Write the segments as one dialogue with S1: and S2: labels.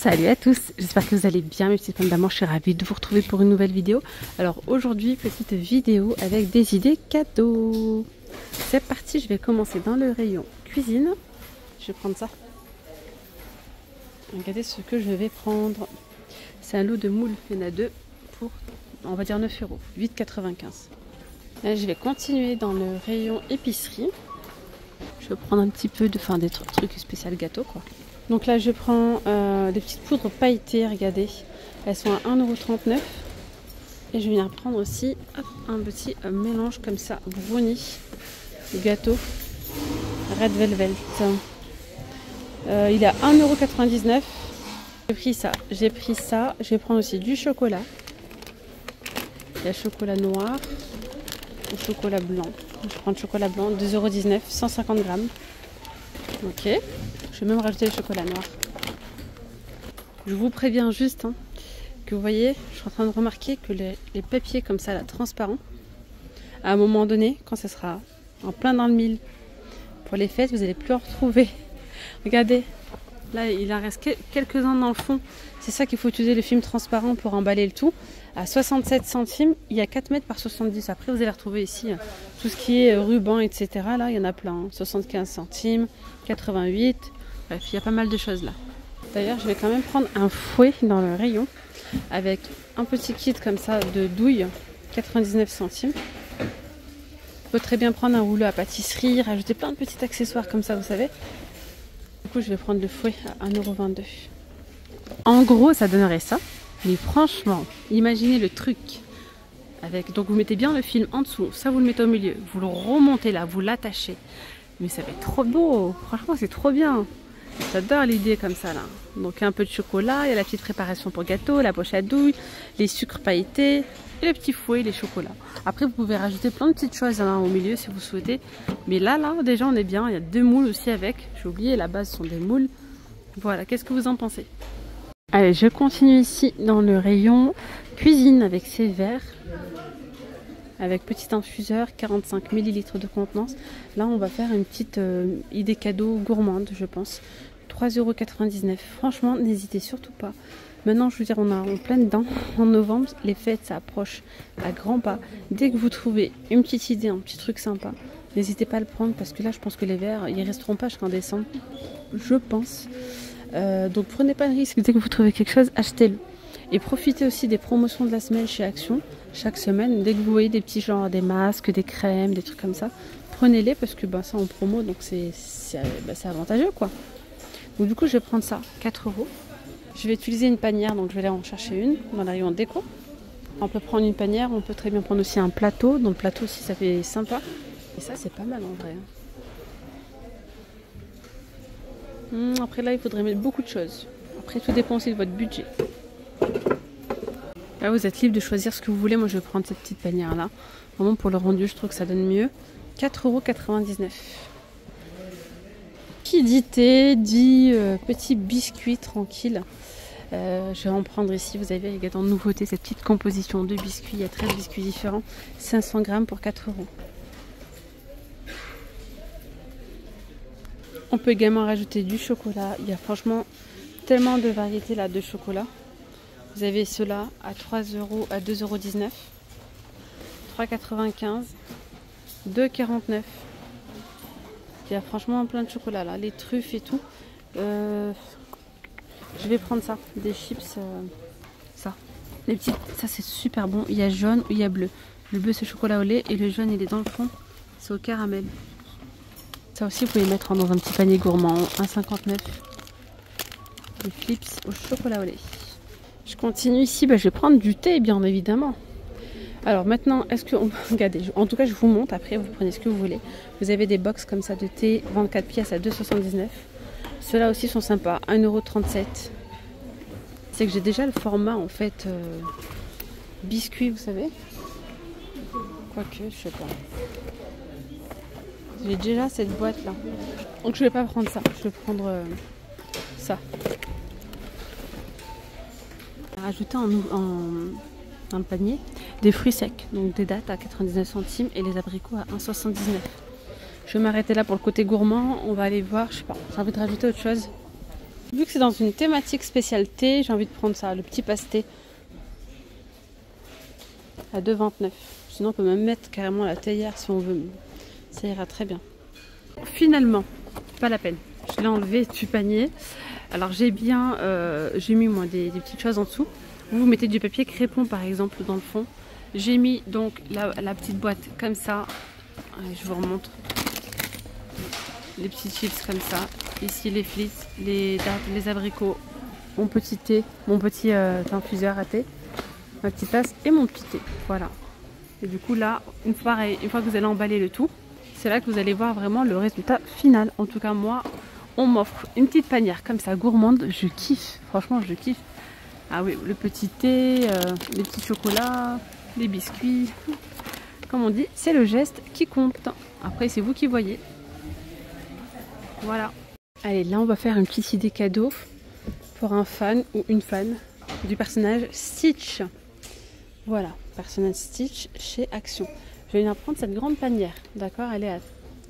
S1: Salut à tous, j'espère que vous allez bien mes petites femmes d'amour, je suis ravie de vous retrouver pour une nouvelle vidéo. Alors aujourd'hui, petite vidéo avec des idées cadeaux. C'est parti, je vais commencer dans le rayon cuisine. Je vais prendre ça. Regardez ce que je vais prendre. C'est un lot de moules Fena 2 pour, on va dire 9 €, 8,95 €. Là, je vais continuer dans le rayon épicerie. Je vais prendre un petit peu de, des trucs spéciaux gâteaux quoi. Donc là je prends des petites poudres pailletées, regardez, elles sont à 1,39 €. Et je vais venir prendre aussi hop, un petit mélange comme ça, brownie, gâteau, red velvet. Il est à 1,99 €. J'ai pris ça, je vais prendre aussi du chocolat. Il y a chocolat noir ou chocolat blanc. Je prends le chocolat blanc, 2,19 €, 150 grammes. Ok. Je vais même rajouter le chocolat noir. Je vous préviens juste que vous voyez, je suis en train de remarquer que les papiers comme ça, là, transparents, à un moment donné, quand ce sera en plein dans le mille pour les fêtes, vous n'allez plus en retrouver. Regardez, là il en reste quelques-uns dans le fond. C'est ça qu'il faut utiliser le film transparent pour emballer le tout. À 67 centimes, il y a 4 mètres par 70. Après, vous allez retrouver ici tout ce qui est ruban, etc. Là, il y en a plein. 75 centimes, 88. Bref, il y a pas mal de choses là. D'ailleurs, je vais quand même prendre un fouet dans le rayon avec un petit kit comme ça de douille, 99 centimes. On peut très bien prendre un rouleau à pâtisserie, rajouter plein de petits accessoires comme ça, vous savez. Du coup, je vais prendre le fouet à 1,22 €. En gros, ça donnerait ça. Mais franchement, imaginez le truc. Donc vous mettez bien le film en dessous, ça vous le mettez au milieu, vous le remontez là, vous l'attachez. Mais ça va être trop beau, franchement c'est trop bien. J'adore l'idée comme ça là. Donc un peu de chocolat, il y a la petite préparation pour gâteau, la poche à douille, les sucres pailletés, et le petit fouet, les chocolats. Après vous pouvez rajouter plein de petites choses au milieu si vous souhaitez. Mais là déjà on est bien, il y a 2 moules aussi avec. J'ai oublié, la base sont des moules. Voilà, qu'est-ce que vous en pensez? Allez, je continue ici dans le rayon cuisine avec ces verres. Avec petit infuseur, 45 ml de contenance. Là, on va faire une petite idée cadeau gourmande, je pense. 3,99 €. Franchement, n'hésitez surtout pas. Maintenant, je veux dire, on est en plein dedans. En novembre, les fêtes, ça approche à grands pas. Dès que vous trouvez une petite idée, un petit truc sympa, n'hésitez pas à le prendre parce que là, je pense que les verres, ils resteront pas jusqu'en décembre. Je pense. Donc, prenez pas de risque. Dès que vous trouvez quelque chose, achetez-le. Et profitez aussi des promotions de la semaine chez Action. Chaque semaine, dès que vous voyez des petits genres, des masques, des crèmes, des trucs comme ça, prenez-les parce que ça en promo, donc c'est avantageux quoi. Donc du coup, je vais prendre ça, 4 €. Je vais utiliser une panière, donc je vais aller en chercher une dans la rayon déco. On peut prendre une panière, on peut très bien prendre aussi un plateau. Donc le plateau aussi, ça fait sympa. Et ça, c'est pas mal en vrai. Après là, il faudrait mettre beaucoup de choses. Après, tout dépend aussi de votre budget. Là, vous êtes libre de choisir ce que vous voulez. Moi, je vais prendre cette petite panière là. Vraiment, pour le rendu, je trouve que ça donne mieux. 4,99 €. Qui dit thé, dit petit biscuit tranquille. Je vais en prendre ici. Vous avez, il y a dans nouveauté cette petite composition de biscuits. Il y a 13 biscuits différents. 500 grammes pour 4 €. On peut également rajouter du chocolat. Il y a franchement tellement de variétés là de chocolat. Vous avez ceux-là à 3 €, à 2,19 €, 3,95 €, 2,49 €. Il y a franchement plein de chocolat là, les truffes et tout. Je vais prendre ça, des chips, ça. Les petites, ça c'est super bon. Il y a jaune ou il y a bleu. Le bleu c'est chocolat au lait et le jaune il est dans le fond, c'est au caramel. Ça aussi vous pouvez mettre dans un petit panier gourmand, 1,59 €. Les flips au chocolat au lait. Je continue ici, je vais prendre du thé bien évidemment. Alors maintenant, regardez, en tout cas je vous montre, après vous prenez ce que vous voulez. Vous avez des box comme ça de thé, 24 pièces à 2,79 €. Ceux-là aussi sont sympas, 1,37 €. C'est que j'ai déjà le format en fait biscuit, vous savez. Quoique, je sais pas. J'ai déjà cette boîte là. Donc je vais pas prendre ça, je vais prendre ça. Rajouter dans le panier des fruits secs, donc des dattes à 99 centimes et les abricots à 1,79 €. Je vais m'arrêter là pour le côté gourmand. On va aller voir, je sais pas, j'ai envie de rajouter autre chose. Vu que c'est dans une thématique spécialité, j'ai envie de prendre ça, le petit pasté à 2,29. Sinon on peut même mettre carrément la théière si on veut. Ça ira très bien. Finalement, pas la peine. Je l'ai enlevé du panier. Alors j'ai mis moi des petites choses en dessous. Vous mettez du papier crépon par exemple dans le fond. J'ai mis donc la petite boîte comme ça. Je vous remontre. Les petits chips comme ça. Ici les flits, les dattes, les abricots, mon petit thé, mon petit infuseur à thé, ma petite tasse et mon petit thé. Voilà. Et du coup là, une fois que vous allez emballer le tout, c'est là que vous allez voir vraiment le résultat final. En tout cas moi, on m'offre une petite panière comme ça, gourmande. Je kiffe, franchement je kiffe. Ah oui, le petit thé, les petits chocolats, les biscuits. Comme on dit, c'est le geste qui compte. Après c'est vous qui voyez. Voilà. Allez, là on va faire une petite idée cadeau pour un fan ou une fan du personnage Stitch. Voilà, personnage Stitch chez Action. Je vais venir prendre cette grande panière, d'accord? Elle est à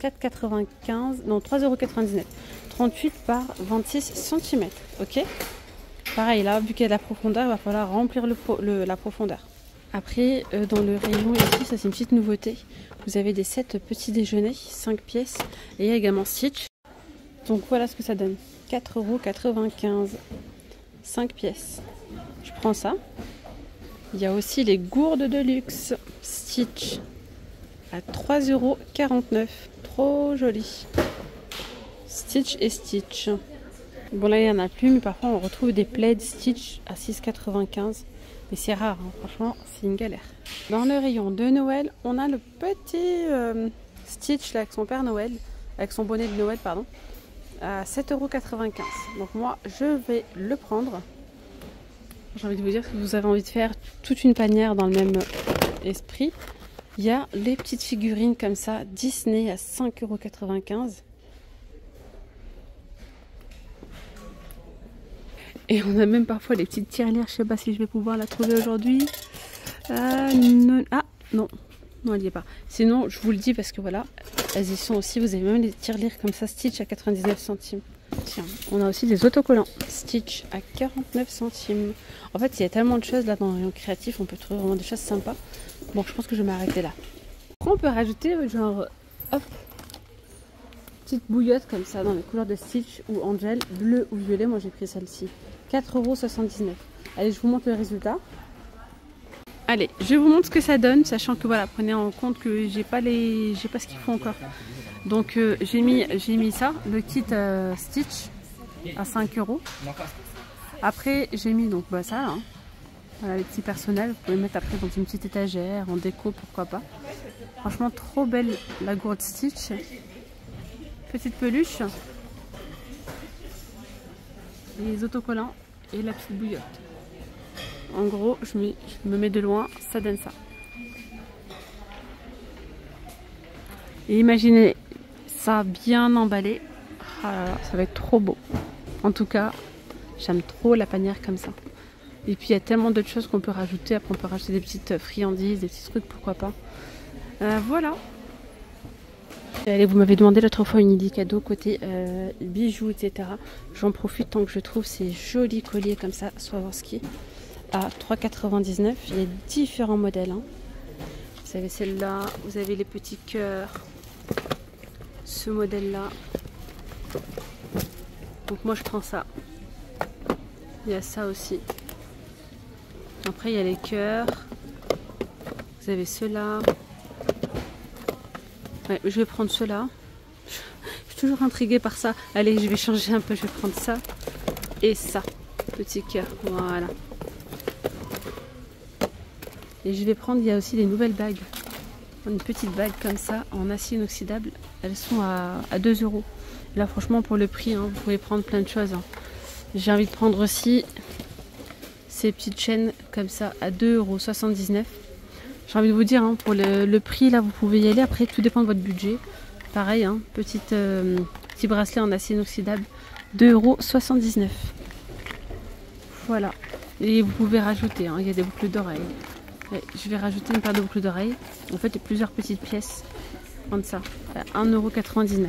S1: 4,95, non 3,99 €. 38 par 26 cm, ok? Pareil, là, vu qu'il y a de la profondeur, il va falloir remplir la profondeur. Après, dans le rayon ici, ça c'est une petite nouveauté. Vous avez des sets petits déjeuners, 5 pièces. Et il y a également Stitch. Donc voilà ce que ça donne. 4,95 €. 5 pièces. Je prends ça. Il y a aussi les gourdes de luxe. Stitch. À 3,49 €. Trop joli. Stitch et Stitch. Bon là il n'y en a plus, mais parfois on retrouve des plaids Stitch à 6,95 €. Mais c'est rare, hein. Franchement c'est une galère. Dans le rayon de Noël, on a le petit Stitch là, avec son Père Noël, avec son bonnet de Noël, pardon, à 7,95 €. Donc moi je vais le prendre. J'ai envie de vous dire que vous avez envie de faire toute une panière dans le même esprit. Il y a les petites figurines comme ça, Disney à 5,95 €. Et on a même parfois les petites tirelires, je sais pas si je vais pouvoir la trouver aujourd'hui. Non, ah non, non elle n'y est pas. Sinon je vous le dis parce que voilà, elles y sont aussi. Vous avez même les tirelires comme ça, Stitch à 99 centimes. Tiens, on a aussi des autocollants Stitch à 49 centimes. En fait il y a tellement de choses là dans le rayon créatif, on peut trouver vraiment des choses sympas. Bon je pense que je vais m'arrêter là. On peut rajouter genre, hop, petite bouillotte comme ça dans les couleurs de Stitch ou Angel, bleu ou violet. Moi j'ai pris celle-ci, 4,79 €. Allez, je vous montre le résultat. Allez, je vous montre ce que ça donne, sachant que voilà, prenez en compte que j'ai pas ce qu'il faut encore. Donc j'ai mis ça, le kit Stitch à 5 €. Après j'ai mis donc ça là, hein. Voilà les petits personnels, vous pouvez mettre après dans une petite étagère, en déco, pourquoi pas. Franchement trop belle la gourde Stitch. Petite peluche, les autocollants et la petite bouillotte. En gros, je me mets de loin, ça donne ça. Et imaginez ça bien emballé. Ah là là, ça va être trop beau. En tout cas, j'aime trop la panière comme ça. Et puis il y a tellement d'autres choses qu'on peut rajouter. Après on peut rajouter des petites friandises, des petits trucs, pourquoi pas. Voilà. Allez, vous m'avez demandé l'autre fois une idée cadeau côté bijoux, etc. J'en profite tant que je trouve ces jolis colliers comme ça, Swarovski, à 3,99 €. Il y a différents modèles, hein. Vous avez celle-là, vous avez les petits cœurs, ce modèle-là. Donc moi je prends ça. Il y a ça aussi. Après il y a les cœurs. Vous avez ceux-là. Ouais, je vais prendre ceux-là. Je suis toujours intriguée par ça. Allez, je vais changer un peu. Je vais prendre ça et ça. Petit cœur. Voilà. Et je vais prendre, il y a aussi des nouvelles bagues. Une petite bague comme ça en acier inoxydable. Elles sont à 2 €. Là franchement pour le prix, hein, vous pouvez prendre plein de choses, hein. J'ai envie de prendre aussi ces petites chaînes comme ça à 2,79 €. J'ai envie de vous dire, hein, pour le prix là vous pouvez y aller. Après tout dépend de votre budget. Pareil, hein, petit bracelet en acier inoxydable, 2,79 €. Voilà. Et vous pouvez rajouter, hein, il y a des boucles d'oreilles. Je vais rajouter une paire de boucles d'oreilles. En fait, il y a plusieurs petites pièces comme ça, à 1,99 €.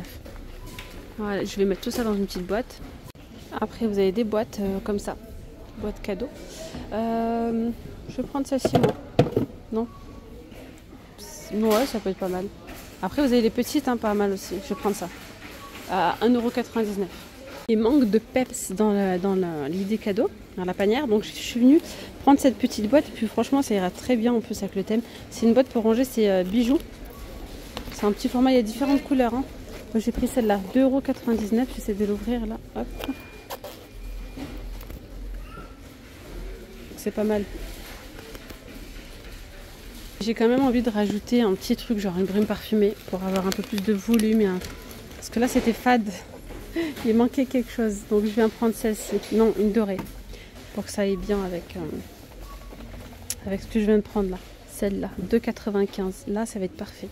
S1: Voilà, je vais mettre tout ça dans une petite boîte. Après vous avez des boîtes comme ça, boîte cadeau. Je vais prendre celle-ci moi. Non? Ouais, ça peut être pas mal. Après vous avez les petites, hein, pas mal aussi. Je vais prendre ça. À 1,99 €. Il manque de peps dans l'idée cadeau, dans la panière. Donc je suis venue prendre cette petite boîte. Et puis franchement ça ira très bien en plus avec le thème. C'est une boîte pour ranger ses bijoux. C'est un petit format, il y a différentes couleurs. Hein. Moi j'ai pris celle-là, 2,99 €. J'essaie de l'ouvrir là. Hop. C'est pas mal. J'ai quand même envie de rajouter un petit truc, genre une brume parfumée, pour avoir un peu plus de volume. Parce que là c'était fade. Il manquait quelque chose, donc je viens prendre celle-ci. Non, une dorée. Pour que ça aille bien avec ce que je viens de prendre là. Celle-là, 2,95 €. Là, ça va être parfait.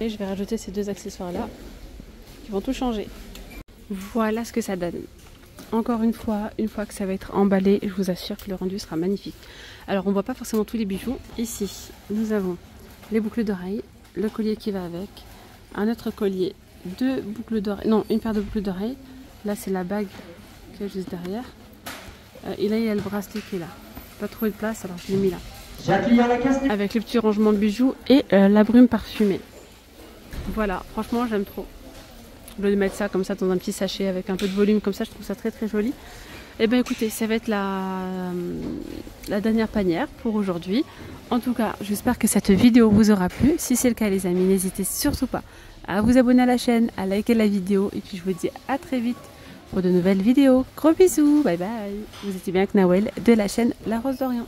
S1: Et je vais rajouter ces deux accessoires-là qui vont tout changer. Voilà ce que ça donne. Encore une fois que ça va être emballé, je vous assure que le rendu sera magnifique. Alors, on ne voit pas forcément tous les bijoux. Ici, nous avons les boucles d'oreilles, le collier qui va avec, un autre collier, deux boucles d'oreilles, non, une paire de boucles d'oreilles. Là, c'est la bague qui est juste derrière. Et là, il y a le bracelet qui est là. Pas trop de place, alors je l'ai mis là. Avec le petit rangement de bijoux et la brume parfumée. Voilà, franchement, j'aime trop. Au lieu de mettre ça comme ça dans un petit sachet avec un peu de volume comme ça, je trouve ça très très joli. Et bien écoutez, ça va être la dernière panière pour aujourd'hui. En tout cas, j'espère que cette vidéo vous aura plu. Si c'est le cas les amis, n'hésitez surtout pas à vous abonner à la chaîne, à liker la vidéo. Et puis je vous dis à très vite pour de nouvelles vidéos. Gros bisous, bye bye. Vous étiez bien avec Nawel de la chaîne La Rose d'Orient.